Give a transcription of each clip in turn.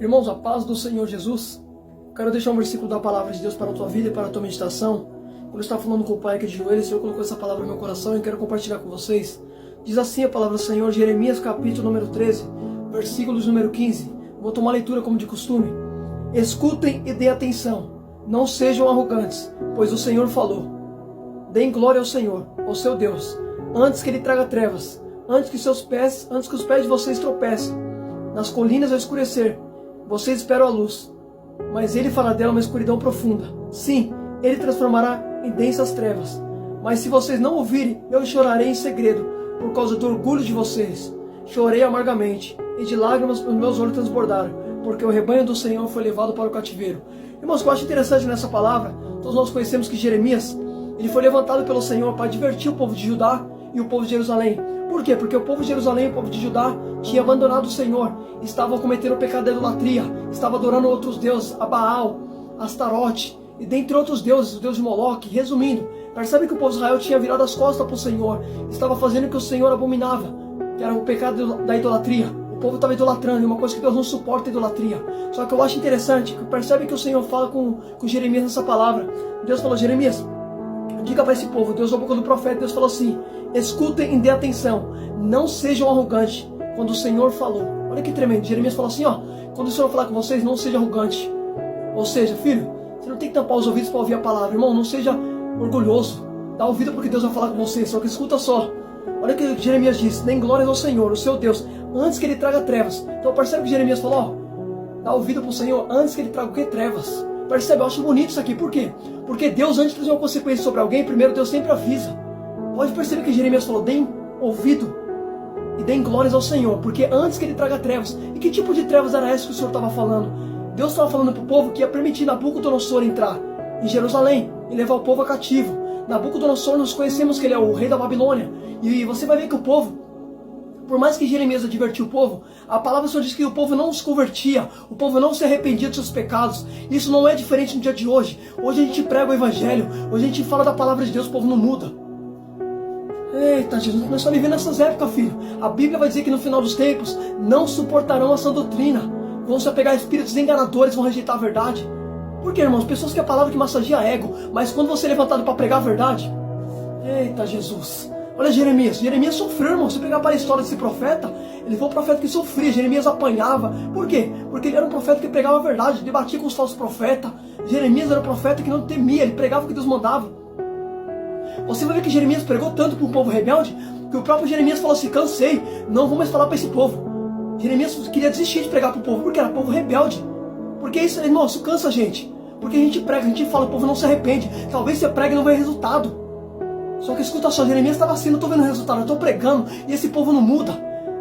Irmãos, a paz do Senhor Jesus. Quero deixar um versículo da palavra de Deus para a tua vida e para a tua meditação. Quando eu estava falando com o pai aqui de joelhos, o Senhor colocou essa palavra no meu coração e quero compartilhar com vocês. Diz assim a palavra do Senhor, Jeremias capítulo número 13, versículos número 15. Vou tomar a leitura como de costume. Escutem e deem atenção, não sejam arrogantes, pois o Senhor falou. Deem glória ao Senhor, ao seu Deus, antes que Ele traga trevas, antes que os pés de vocês tropecem. Nas colinas ao escurecer, vocês esperam a luz, mas Ele fará dela uma escuridão profunda. Sim, Ele transformará em densas trevas. Mas se vocês não ouvirem, eu chorarei em segredo, por causa do orgulho de vocês. Chorei amargamente, e de lágrimas os meus olhos transbordaram, porque o rebanho do Senhor foi levado para o cativeiro. Irmãos, o que eu acho interessante nessa palavra, todos nós conhecemos que Jeremias, ele foi levantado pelo Senhor para divertir o povo de Judá e o povo de Jerusalém. Por quê? Porque o povo de Jerusalém e o povo de Judá tinha abandonado o Senhor, estavam cometendo o pecado da idolatria, estavam adorando outros deuses, a Baal, Astarote, e dentre outros deuses, o deus de Moloque. Resumindo, percebe que o povo de Israel tinha virado as costas para o Senhor, estava fazendo o que o Senhor abominava, que era o pecado da idolatria. O povo estava idolatrando, e uma coisa que Deus não suporta é a idolatria. Só que eu acho interessante, que percebe que o Senhor fala com Jeremias nessa palavra. Deus falou, Jeremias, diga para esse povo, Deus, na boca do profeta, Deus falou assim, escutem e dê atenção, não sejam arrogantes, quando o Senhor falou. Olha que tremendo, Jeremias falou assim, quando o Senhor falar com vocês, não seja arrogante. Ou seja, filho, você não tem que tampar os ouvidos para ouvir a palavra, irmão, não seja orgulhoso, dá ouvido porque Deus vai falar com você, só que escuta só. Olha o que Jeremias disse, deem glórias ao Senhor, o seu Deus, antes que Ele traga trevas. Então percebe que Jeremias falou, dá ouvido para o Senhor antes que Ele traga o que? Trevas. Percebe? Eu acho bonito isso aqui. Por quê? Porque Deus, antes de trazer uma consequência sobre alguém, primeiro Deus sempre avisa. Pode perceber que Jeremias falou, deem ouvido e deem glórias ao Senhor, porque antes que Ele traga trevas. E que tipo de trevas era essa que o Senhor estava falando? Deus estava falando para o povo que ia permitir Nabucodonosor entrar em Jerusalém e levar o povo a cativo. Nabucodonosor, nós conhecemos que ele é o rei da Babilônia. E você vai ver que o povo, por mais que Jeremias advertiu o povo, a palavra do Senhor diz que o povo não se convertia, o povo não se arrependia dos seus pecados. Isso não é diferente no dia de hoje. Hoje a gente prega o Evangelho, hoje a gente fala da palavra de Deus, o povo não muda. Eita, Jesus, nós estamos vivendo nessas épocas, filho. A Bíblia vai dizer que no final dos tempos não suportarão essa doutrina. Vão se apegar a espíritos enganadores, vão rejeitar a verdade. Por quê, irmãos? Pessoas que a palavra que massageia ego, mas quando você é levantado para pregar a verdade... Eita, Jesus. Olha Jeremias. Jeremias sofreu, irmão. Se pegar para a história desse profeta, ele foi um profeta que sofria. Jeremias apanhava. Por quê? Porque ele era um profeta que pregava a verdade, debatia com os falsos profetas. Jeremias era um profeta que não temia, ele pregava o que Deus mandava. Você vai ver que Jeremias pregou tanto para um povo rebelde, que o próprio Jeremias falou assim, cansei, não vou mais falar para esse povo. Jeremias queria desistir de pregar para o povo, porque era povo rebelde. Porque isso, irmão, isso cansa a gente. Porque a gente prega, a gente fala, o povo não se arrepende. Talvez você prega e não vê resultado. Só que escuta só, Jeremias estava assim, não estou vendo resultado, eu estou pregando e esse povo não muda.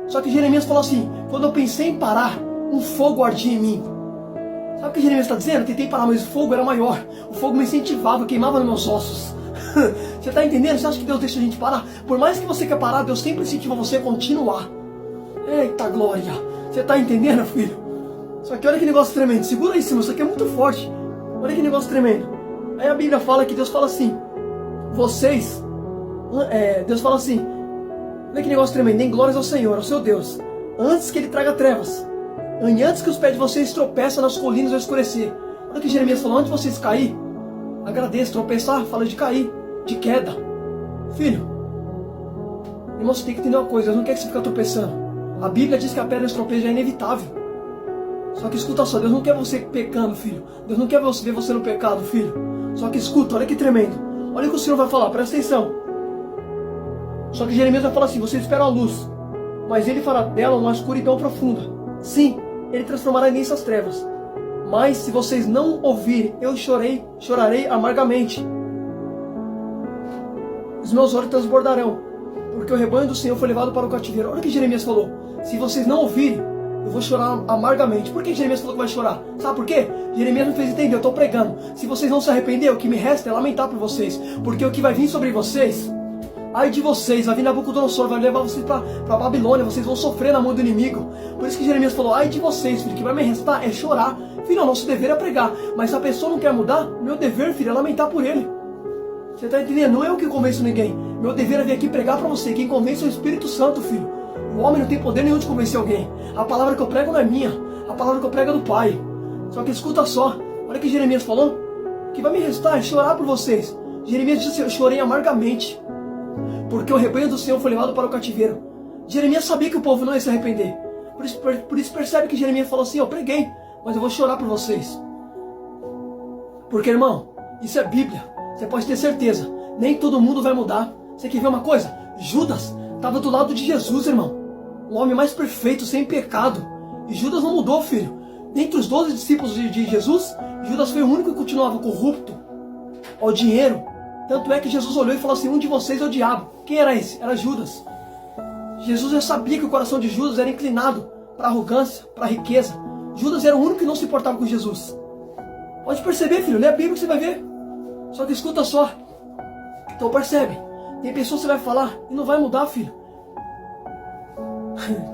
Só que Jeremias falou assim, quando eu pensei em parar, um fogo ardia em mim. Sabe o que Jeremias está dizendo? Eu tentei parar, mas o fogo era maior. O fogo me incentivava, queimava nos meus ossos. Você está entendendo? Você acha que Deus deixa a gente parar? Por mais que você quer parar, Deus sempre incentiva você a continuar. Eita glória! Você está entendendo, filho? Só que olha que negócio tremendo. Segura aí, Senhor, isso aqui é muito forte. Olha que negócio tremendo. Aí a Bíblia fala que Deus fala assim, vocês... Deus fala assim, olha que negócio tremendo, deem glórias ao Senhor, ao seu Deus, antes que Ele traga trevas, antes que os pés de vocês tropeçam nas colinas ao escurecer. Olha o que Jeremias falou, antes de vocês cair, agradeça, tropeçar, fala de cair, de queda. Filho, irmão, você tem que entender uma coisa, Deus não quer que você fique tropeçando. A Bíblia diz que a pedra de tropeço é inevitável. Só que escuta só, Deus não quer você pecando, filho. Deus não quer ver você no pecado, filho. Só que escuta, olha que tremendo. Olha o que o Senhor vai falar, presta atenção. Só que Jeremias vai falar assim, vocês esperam a luz, mas Ele fará dela uma escuridão profunda. Sim, Ele transformará nessas trevas. Mas se vocês não ouvirem, eu chorarei amargamente. Os meus olhos transbordarão, porque o rebanho do Senhor foi levado para o cativeiro. Olha o que Jeremias falou. Se vocês não ouvirem, eu vou chorar amargamente. Por que Jeremias falou que vai chorar? Sabe por quê? Jeremias me fez entender, eu estou pregando. Se vocês não se arrependerem, o que me resta é lamentar por vocês. Porque o que vai vir sobre vocês... Ai de vocês, vai vir Nabucodonosor, vai levar vocês para Babilônia, vocês vão sofrer na mão do inimigo. Por isso que Jeremias falou, ai de vocês, filho, o que vai me restar é chorar. Filho, o nosso dever é pregar, mas se a pessoa não quer mudar, meu dever, filho, é lamentar por ele. Você está entendendo? Não é eu que convenço ninguém. Meu dever é vir aqui pregar para você. Quem convence é o Espírito Santo, filho. O homem não tem poder nenhum de convencer alguém. A palavra que eu prego não é minha. A palavra que eu prego é do Pai. Só que escuta só. Olha o que Jeremias falou. O que vai me restar é chorar por vocês. Jeremias disse: eu chorei amargamente, porque o rebanho do Senhor foi levado para o cativeiro. Jeremias sabia que o povo não ia se arrepender. Por isso percebe que Jeremias falou assim: eu preguei, mas eu vou chorar por vocês. Porque, irmão, isso é Bíblia. Você pode ter certeza. Nem todo mundo vai mudar. Você quer ver uma coisa? Judas estava do lado de Jesus, irmão. O homem mais perfeito, sem pecado. E Judas não mudou, filho. Dentre os 12 discípulos de Jesus, Judas foi o único que continuava corrupto ao dinheiro. Tanto é que Jesus olhou e falou assim: um de vocês é o diabo. Quem era esse? Era Judas. Jesus já sabia que o coração de Judas era inclinado para a arrogância, para a riqueza. Judas era o único que não se importava com Jesus. Pode perceber, filho. Lê a Bíblia que você vai ver. Só que escuta só. Então percebe. Tem pessoas que você vai falar e não vai mudar, filho.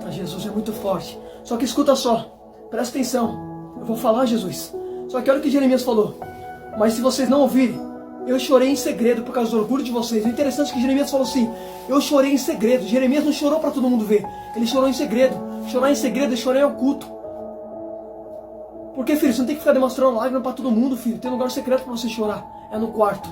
Tá, Jesus é muito forte. Só que escuta só. Presta atenção. Eu vou falar, Jesus. Só que olha o que Jeremias falou. Mas se vocês não ouvirem, eu chorei em segredo por causa do orgulho de vocês. O interessante é que Jeremias falou assim: eu chorei em segredo. Jeremias não chorou para todo mundo ver. Ele chorou em segredo. Chorar em segredo é chorar em oculto. Porque, filho, você não tem que ficar demonstrando lágrimas para todo mundo, filho. Tem lugar secreto para você chorar. É no quarto.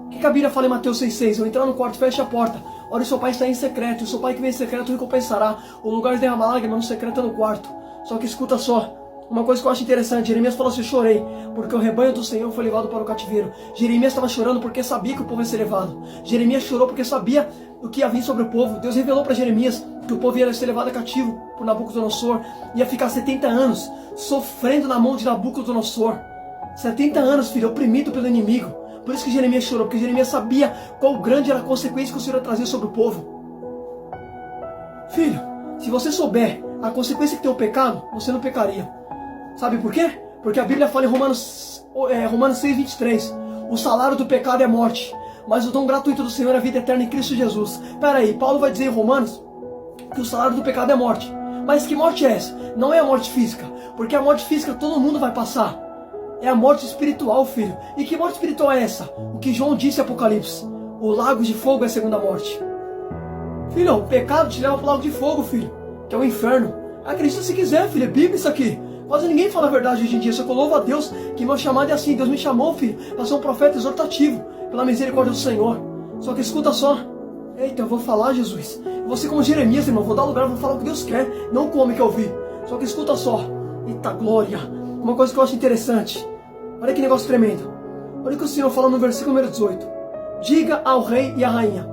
O que a Bíblia fala em Mateus 6,6? Eu entrar no quarto, fecha a porta. Olha, o seu pai está em secreto. O seu pai que vem em secreto recompensará. O lugar de derramar lágrimas no secreto é no quarto. Só que escuta só. Uma coisa que eu acho interessante, Jeremias falou assim: eu chorei, porque o rebanho do Senhor foi levado para o cativeiro. Jeremias estava chorando porque sabia que o povo ia ser levado. Jeremias chorou porque sabia o que ia vir sobre o povo. Deus revelou para Jeremias que o povo ia ser levado cativo por Nabucodonosor. Ia ficar 70 anos sofrendo na mão de Nabucodonosor. 70 anos, filho, oprimido pelo inimigo. Por isso que Jeremias chorou, porque Jeremias sabia qual grande era a consequência que o Senhor ia trazer sobre o povo. Filho, se você souber a consequência que tem o pecado, você não pecaria. Sabe por quê? Porque a Bíblia fala em Romanos 6,23. O salário do pecado é morte, mas o dom gratuito do Senhor é a vida eterna em Cristo Jesus. Pera aí, Paulo vai dizer em Romanos que o salário do pecado é morte. Mas que morte é essa? Não é a morte física, porque a morte física todo mundo vai passar. É a morte espiritual, filho. E que morte espiritual é essa? O que João disse em Apocalipse: o lago de fogo é a segunda morte. Filho, o pecado te leva para o lago de fogo, filho, que é o inferno. Acredita se quiser, filho, é Bíblia isso aqui. Quase ninguém fala a verdade hoje em dia, só que eu louvo a Deus que meu chamado é assim. Deus me chamou, filho, para ser um profeta exortativo, pela misericórdia do Senhor. Só que escuta só. Eita, eu vou falar, Jesus. Eu vou ser como Jeremias, irmão. Vou dar lugar, vou falar o que Deus quer, não como que eu vi. Só que escuta só. Eita glória. Uma coisa que eu acho interessante. Olha que negócio tremendo. Olha o que o Senhor fala no versículo número 18. Diga ao rei e à rainha: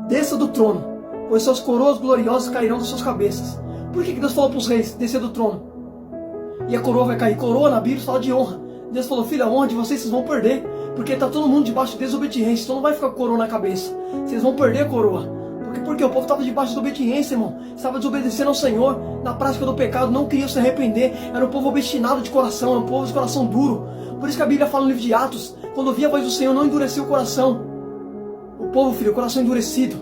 desça do trono, pois suas coroas gloriosas cairão das suas cabeças. Por que Deus falou para os reis descer do trono? E a coroa vai cair. Coroa na Bíblia fala de honra. Deus falou: filha, a honra de vocês vão perder, porque está todo mundo debaixo de desobediência. Então não vai ficar coroa na cabeça. Vocês vão perder a coroa. Porque o povo estava debaixo de obediência, irmão. Estava desobedecendo ao Senhor na prática do pecado. Não queria se arrepender. Era um povo obstinado de coração. Era um povo de coração duro. Por isso que a Bíblia fala no livro de Atos: quando ouvia a voz do Senhor, não endureceu o coração. O povo, filho, coração endurecido,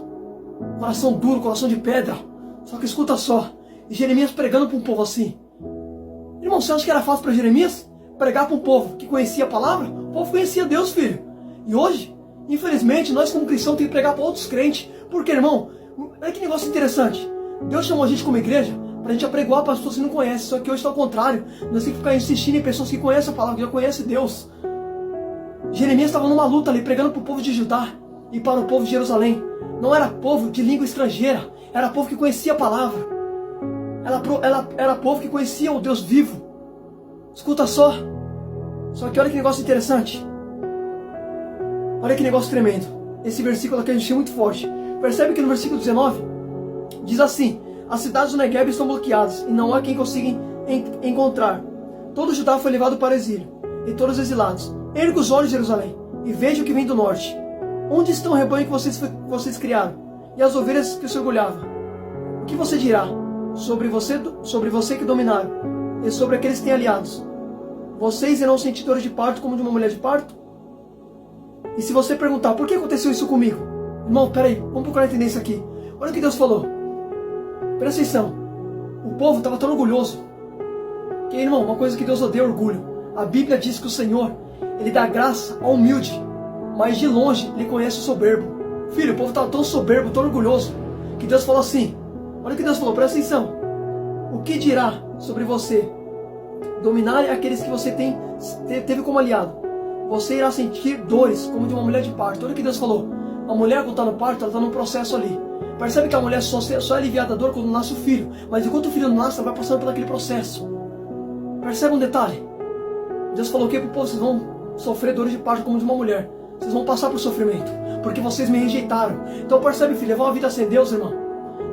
coração duro, coração de pedra. Só que escuta só. E Jeremias pregando para um povo assim. Irmão, você acha que era fácil para Jeremias pregar para um povo que conhecia a palavra? O povo conhecia Deus, filho. E hoje, infelizmente, nós como cristãos temos que pregar para outros crentes. Porque, irmão, olha que negócio interessante. Deus chamou a gente como igreja para a gente apregoar para as pessoas que não conhecem. Só que hoje está ao contrário. Nós temos que ficar insistindo em pessoas que conhecem a palavra, que já conhecem Deus. Jeremias estava numa luta ali, pregando para o povo de Judá e para o povo de Jerusalém. Não era povo de língua estrangeira. Era povo que conhecia a palavra. Era povo que conhecia o Deus vivo. Escuta só. Só que olha que negócio interessante. Olha que negócio tremendo. Esse versículo aqui a gente é muito forte. Percebe que no versículo 19 diz assim: as cidades do Negueb estão bloqueadas e não há quem consiga encontrar. Todo Judá foi levado para o exílio e todos exilados. Erga os olhos, Jerusalém, e veja o que vem do norte. Onde estão o rebanho que vocês criaram e as ovelhas que se orgulhavam? O que você dirá sobre você que dominaram e sobre aqueles que têm aliados? Vocês irão sentir dores de parto como de uma mulher de parto? E se você perguntar: por que aconteceu isso comigo? Irmão, peraí, vamos procurar entender isso aqui. Olha o que Deus falou. Presta atenção. O povo estava tão orgulhoso. Que, irmão, uma coisa que Deus odeia é orgulho. A Bíblia diz que o Senhor, Ele dá graça ao humilde, mas de longe Ele conhece o soberbo. Filho, o povo estava tão soberbo, tão orgulhoso, que Deus falou assim. Olha o que Deus falou, presta atenção. O que dirá sobre você Dominar é aqueles que você teve como aliado. Você irá sentir dores como de uma mulher de parto. Olha o que Deus falou. A mulher quando está no parto, ela está num processo ali. Percebe que a mulher só é aliviada da dor quando nasce o filho. Mas enquanto o filho não nasce, ela vai passando por aquele processo. Percebe um detalhe? Deus falou que vocês vão sofrer dores de parto como de uma mulher. Vocês vão passar por sofrimento. Porque vocês me rejeitaram. Então percebe, filho, levar uma vida sem Deus, irmão,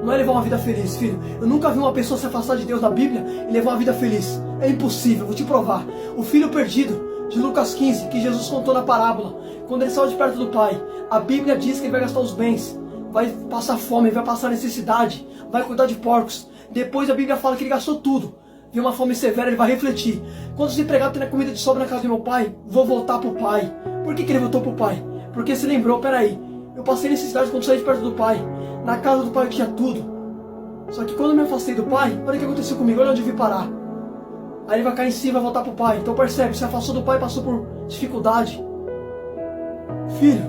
não é levar uma vida feliz, filho. Eu nunca vi uma pessoa se afastar de Deus na Bíblia e levar uma vida feliz. É impossível, vou te provar. O filho perdido de Lucas 15, que Jesus contou na parábola, quando ele saiu de perto do pai, a Bíblia diz que ele vai gastar os bens, vai passar fome, vai passar necessidade, vai cuidar de porcos. Depois a Bíblia fala que ele gastou tudo. Viu uma fome severa, ele vai refletir. Quando os empregados têm comida de sobra na casa do meu pai, vou voltar pro pai. Por que ele voltou pro pai? Porque se lembrou, peraí, eu passei necessidade quando saí de perto do pai. Na casa do pai eu tinha tudo. Só que quando eu me afastei do pai, olha o que aconteceu comigo, olha onde eu vim parar. Aí ele vai cair em si e vai voltar pro pai. Então percebe, se afastou do pai, passou por dificuldade. Filho,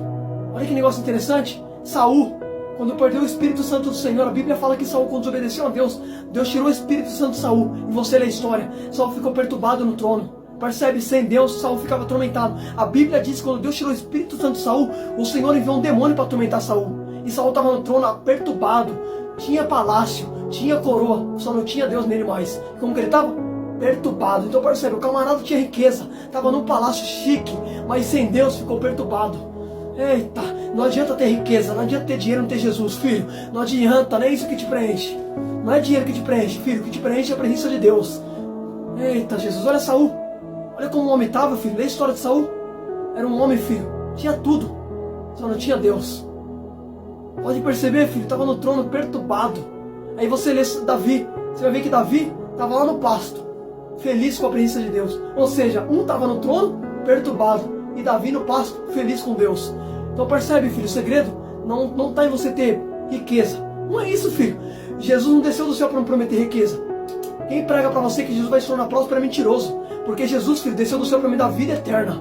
olha que negócio interessante. Saul, quando perdeu o Espírito Santo do Senhor, a Bíblia fala que Saul, quando desobedeceu a Deus, Deus tirou o Espírito Santo de Saul. E você lê a história. Saul ficou perturbado no trono. Percebe, sem Deus, Saul ficava atormentado. A Bíblia diz que quando Deus tirou o Espírito Santo de Saul, o Senhor enviou um demônio para atormentar Saul. E Saul estava no trono perturbado. Tinha palácio, tinha coroa, só não tinha Deus nele mais. Como que ele estava? Perturbado. Então percebe, o camarada tinha riqueza, estava num palácio chique, mas sem Deus ficou perturbado. Eita, não adianta ter riqueza, não adianta ter dinheiro, não ter Jesus, filho. Não adianta, não é isso que te preenche. Não é dinheiro que te preenche, filho. O que te preenche é a presença de Deus. Eita, Jesus, olha Saul. Olha como o homem estava, filho. Lê a história de Saul. Era um homem, filho. Tinha tudo, só não tinha Deus. Pode perceber, filho, estava no trono perturbado. Aí você lê Davi, você vai ver que Davi estava lá no pasto, feliz com a presença de Deus. Ou seja, um estava no trono perturbado e Davi no pasto, feliz com Deus. Então percebe, filho, o segredo não está em você ter riqueza. Não é isso, filho. Jesus não desceu do céu para não prometer riqueza. Quem prega para você que Jesus vai se tornar próspero é mentiroso. Porque Jesus, filho, desceu do céu para me dar vida eterna.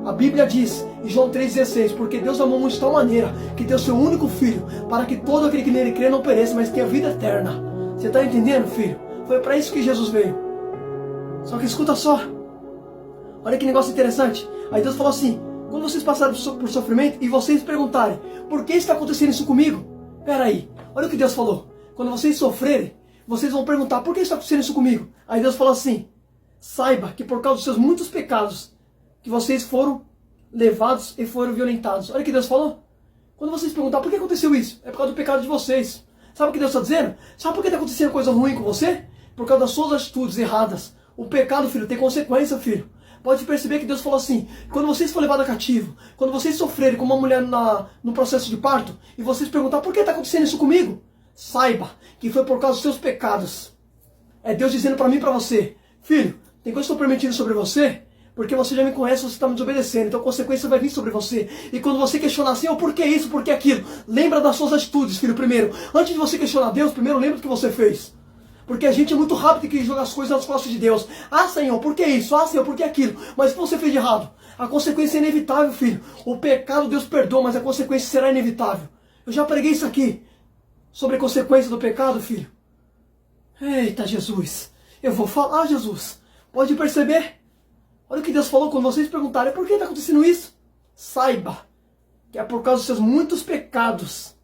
A Bíblia diz, em João 3,16, porque Deus amou muito de tal maneira que deu seu único filho, para que todo aquele que nele crê não pereça, mas tenha vida eterna. Você está entendendo, filho? Foi para isso que Jesus veio. Só que escuta só. Olha que negócio interessante. Aí Deus falou assim, quando vocês passarem por sofrimento e vocês perguntarem, por que está acontecendo isso comigo? Peraí, olha o que Deus falou. Quando vocês sofrerem, vocês vão perguntar, por que está acontecendo isso comigo? Aí Deus falou assim, saiba que por causa dos seus muitos pecados, que vocês foram levados e foram violentados. Olha o que Deus falou. Quando vocês perguntar por que aconteceu isso, é por causa do pecado de vocês. Sabe o que Deus está dizendo? Sabe por que está acontecendo coisa ruim com você? Por causa das suas atitudes erradas. O pecado, filho, tem consequência, filho. Pode perceber que Deus falou assim, quando vocês forem levados a cativo, quando vocês sofrerem como uma mulher no processo de parto, e vocês perguntar por que está acontecendo isso comigo, saiba que foi por causa dos seus pecados. É Deus dizendo para mim e para você, filho, tem coisa que eu estou permitindo sobre você, porque você já me conhece, você está me desobedecendo, então a consequência vai vir sobre você. E quando você questionar assim, por que isso, por que aquilo? Lembra das suas atitudes, filho, primeiro. Antes de você questionar Deus, primeiro lembra do que você fez. Porque a gente é muito rápido e quer jogar as coisas nas costas de Deus. Ah, Senhor, por que isso? Ah, Senhor, por que aquilo? Mas o que você fez de errado? A consequência é inevitável, filho. O pecado Deus perdoa, mas a consequência será inevitável. Eu já preguei isso aqui, sobre a consequência do pecado, filho. Eita, Jesus. Eu vou falar, Jesus. Pode perceber? Olha o que Deus falou quando vocês perguntarem por que está acontecendo isso. Saiba que é por causa dos seus muitos pecados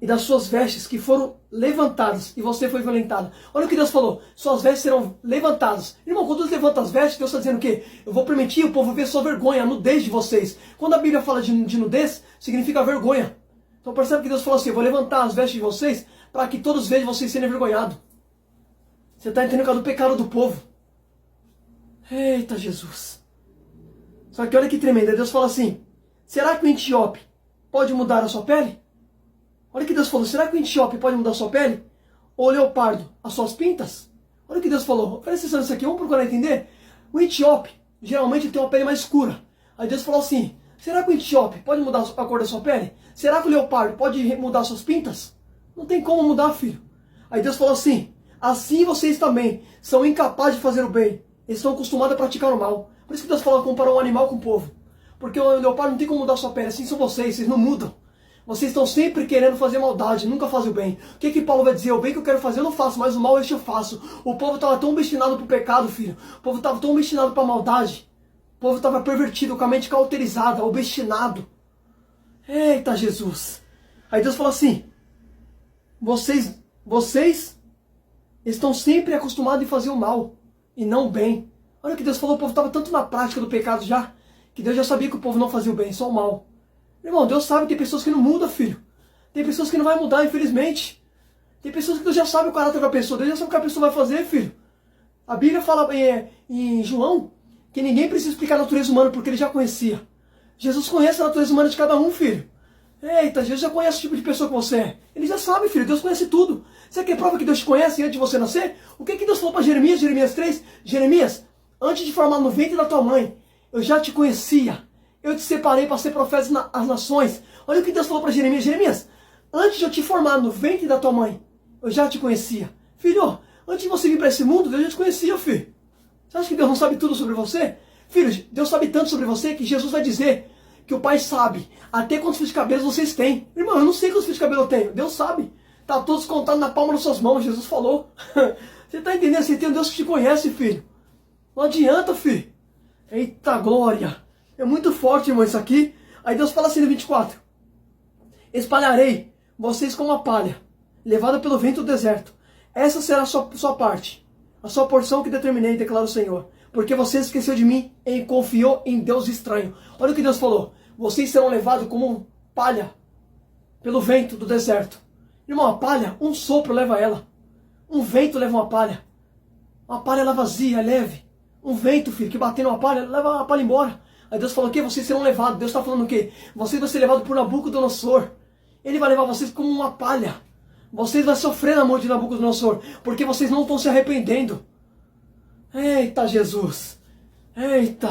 e das suas vestes que foram levantadas e você foi violentado. Olha o que Deus falou. Suas vestes serão levantadas. Irmão, quando Deus levanta as vestes, Deus está dizendo o quê? Eu vou permitir o povo ver sua vergonha, a nudez de vocês. Quando a Bíblia fala de nudez, significa vergonha. Então percebe que Deus falou assim, eu vou levantar as vestes de vocês para que todos vejam vocês serem envergonhados. Você está entendendo por causa do pecado do povo. Eita, Jesus. Só que olha que tremendo. Deus fala assim, será que o etíope pode mudar a sua pele? Olha o que Deus falou, será que o etíope pode mudar a sua pele? Ou o leopardo, as suas pintas? Olha o que Deus falou. Presta atenção nisso aqui, vamos procurar entender. O etíope, geralmente, tem uma pele mais escura. Aí Deus falou assim, será que o etíope pode mudar a cor da sua pele? Será que o leopardo pode mudar suas pintas? Não tem como mudar, filho. Aí Deus falou assim, assim vocês também são incapazes de fazer o bem. Eles estão acostumados a praticar o mal. Por isso que Deus fala comparar um animal com o povo. Porque o leopardo não tem como mudar sua pele, assim são vocês não mudam. Vocês estão sempre querendo fazer maldade, nunca fazem o bem. O que Paulo vai dizer? O bem que eu quero fazer eu não faço, mas o mal este eu faço. O povo estava tão obstinado para o pecado, filho. O povo estava tão obstinado para a maldade. O povo estava pervertido, com a mente cauterizada, obstinado. Eita Jesus. Aí Deus fala assim, vocês estão sempre acostumados em fazer o mal e não o bem. Olha o que Deus falou, o povo estava tanto na prática do pecado já, que Deus já sabia que o povo não fazia o bem, só o mal. Irmão, Deus sabe que tem pessoas que não mudam, filho. Tem pessoas que não vai mudar, infelizmente. Tem pessoas que Deus já sabe o caráter da pessoa, Deus já sabe o que a pessoa vai fazer, filho. A Bíblia fala em João que ninguém precisa explicar a natureza humana porque ele já conhecia. Jesus conhece a natureza humana de cada um, filho. Eita, Jesus já conhece o tipo de pessoa que você é. Ele já sabe, filho, Deus conhece tudo. Você quer prova que Deus te conhece antes de você nascer? O que Deus falou para Jeremias, Jeremias 3? Jeremias, antes de formar no ventre da tua mãe, eu já te conhecia. Eu te separei para ser profeta às nações. Olha o que Deus falou para Jeremias. Jeremias, antes de eu te formar no ventre da tua mãe, eu já te conhecia. Filho, antes de você vir para esse mundo, Deus já te conhecia, filho. Você acha que Deus não sabe tudo sobre você? Filho, Deus sabe tanto sobre você que Jesus vai dizer que o Pai sabe até quantos fios de cabelo vocês têm. Irmão, eu não sei quantos fios de cabelo eu tenho. Deus sabe. Tá todos contados na palma das suas mãos, Jesus falou. Você tá entendendo? Você tem um Deus que te conhece, filho. Não adianta, filho. Eita glória. É muito forte, irmão, isso aqui. Aí Deus fala assim no 24. Espalharei vocês como a palha, levada pelo vento do deserto. Essa será a sua parte, a sua porção que determinei, declara o Senhor. Porque você esqueceu de mim e confiou em Deus estranho. Olha o que Deus falou. Vocês serão levados como palha pelo vento do deserto. Irmão, a palha, um sopro leva ela. Um vento leva uma palha. Uma palha ela vazia, é leve. Um vento, filho, que bater numa palha, leva a palha embora. Aí Deus falou o quê? Vocês serão levados. Deus está falando o quê? Vocês vão ser levados por Nabucodonosor. Ele vai levar vocês como uma palha. Vocês vão sofrer na mão de Nabucodonosor, porque vocês não estão se arrependendo. Eita Jesus. Eita.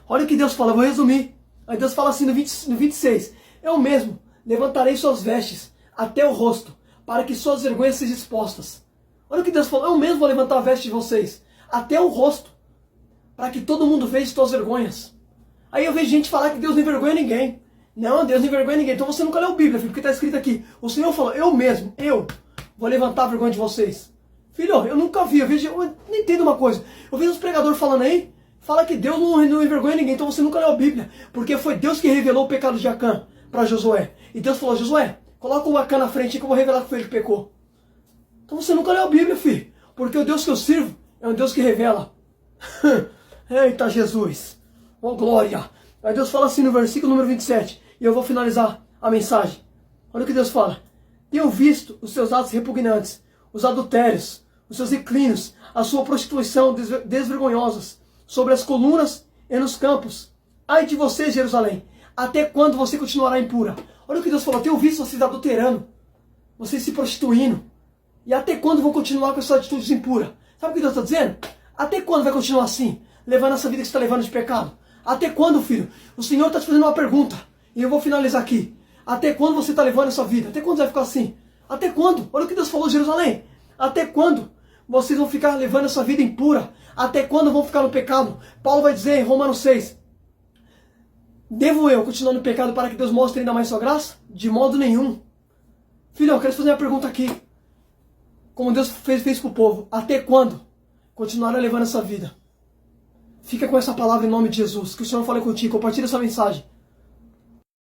Olha o que Deus fala, eu vou resumir. Aí Deus fala assim no 26. Eu mesmo levantarei suas vestes até o rosto, para que suas vergonhas sejam expostas. Olha o que Deus falou, eu mesmo vou levantar a veste de vocês até o rosto, para que todo mundo veja suas vergonhas. Aí eu vejo gente falar que Deus não envergonha ninguém. Não, Deus não envergonha ninguém. Então você nunca leu a Bíblia, filho, porque está escrito aqui. O Senhor falou, eu mesmo, eu vou levantar a vergonha de vocês. Filho, eu nunca vi, eu não entendo uma coisa. Eu vejo uns pregadores falando aí, fala que Deus não envergonha ninguém. Então você nunca leu a Bíblia, porque foi Deus que revelou o pecado de Acã para Josué. E Deus falou, Josué, coloca o Acã na frente que eu vou revelar que foi ele que pecou. Então você nunca leu a Bíblia, filho, porque o Deus que eu sirvo é um Deus que revela. Eita Jesus, oh glória. Aí Deus fala assim no versículo número 27, e eu vou finalizar a mensagem. Olha o que Deus fala. Tenho visto os seus atos repugnantes, os adultérios, os seus declínios, a sua prostituição desvergonhosas, sobre as colunas e nos campos. Ai de você, Jerusalém, até quando você continuará impura? Olha o que Deus falou, tenho visto vocês adulterando, vocês se prostituindo, e até quando vão continuar com essas atitudes impuras? Sabe o que Deus está dizendo? Até quando vai continuar assim, levando essa vida que você está levando de pecado? Até quando, filho? O Senhor está te fazendo uma pergunta, e eu vou finalizar aqui. Até quando você está levando essa vida? Até quando vai ficar assim? Até quando? Olha o que Deus falou, Jerusalém. Até quando vocês vão ficar levando essa vida impura? Até quando vão ficar no pecado? Paulo vai dizer em Romanos 6. Devo eu continuar no pecado para que Deus mostre ainda mais sua graça? De modo nenhum. Filho, eu quero fazer uma pergunta aqui. Como Deus fez para o povo. Até quando continuará levando essa vida? Fica com essa palavra em nome de Jesus. Que o Senhor fale contigo. Compartilhe essa mensagem.